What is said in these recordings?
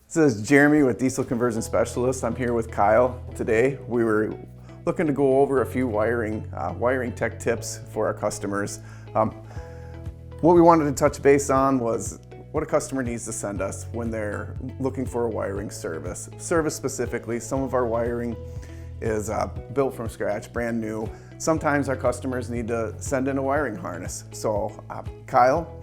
This is Jeremy with Diesel Conversion Specialist. I'm here with Kyle today. We were looking to go over a few wiring tech tips for our customers. What we wanted to touch base on was what a customer needs to send us when they're looking for a wiring service. Service specifically, some of our wiring is built from scratch, brand new. Sometimes our customers need to send in a wiring harness. So Kyle,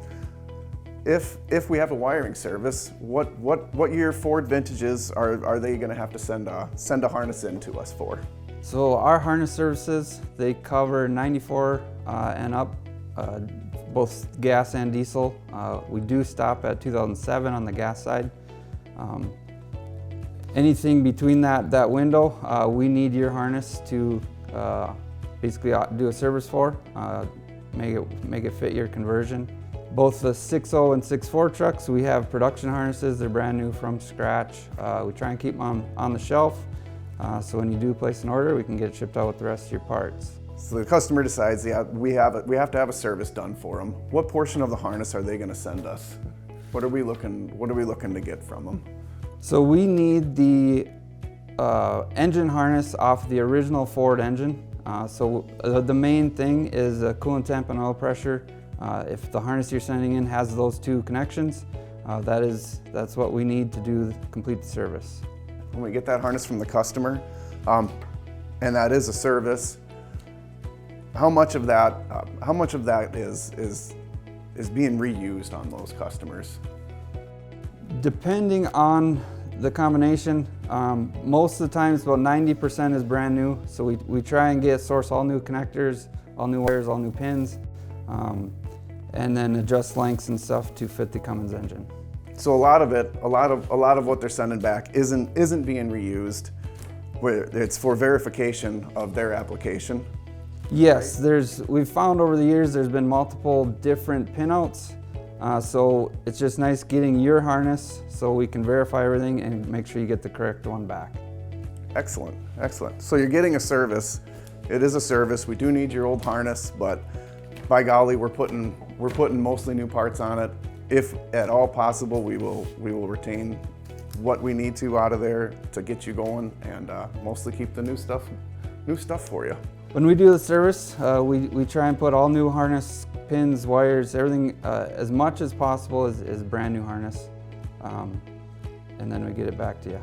if we have a wiring service, what year Ford vintages are they going to have to send a harness in to us for? So our harness services, they cover 94 and up, both gas and diesel. We do stop at 2007 on the gas side. Anything between that window, we need your harness to basically do a service for, make it fit your conversion. Both the 6.0 and 6.4 trucks, we have production harnesses. They're brand new from scratch. We try and keep them on the shelf, so when you do place an order, we can get it shipped out with the rest of your parts. So the customer decides, yeah, we have to have a service done for them. What portion of the harness are they going to send us? What are we looking to get from them? So we need the engine harness off the original Ford engine. So the main thing is coolant temp and oil pressure. If the harness you're sending in has those two connections, that's what we need to complete the service. When we get that harness from the customer, and that is a service, how much of that is being reused on those customers? Depending on the combination, most of the times about 90% is brand new. So we try and source all new connectors, all new wires, all new pins. And then adjust lengths and stuff to fit the Cummins engine. So a lot of what they're sending back isn't being reused. It's for verification of their application. Yes, right? We've found over the years there's been multiple different pinouts. So it's just nice getting your harness so we can verify everything and make sure you get the correct one back. Excellent, excellent. So you're getting a service. It is a service. We do need your old harness, but by golly, we're putting mostly new parts on it. If at all possible, we will retain what we need to out of there to get you going, and mostly keep the new stuff for you. When we do the service, we try and put all new harness, pins, wires, everything as much as possible is brand new harness, and then we get it back to you.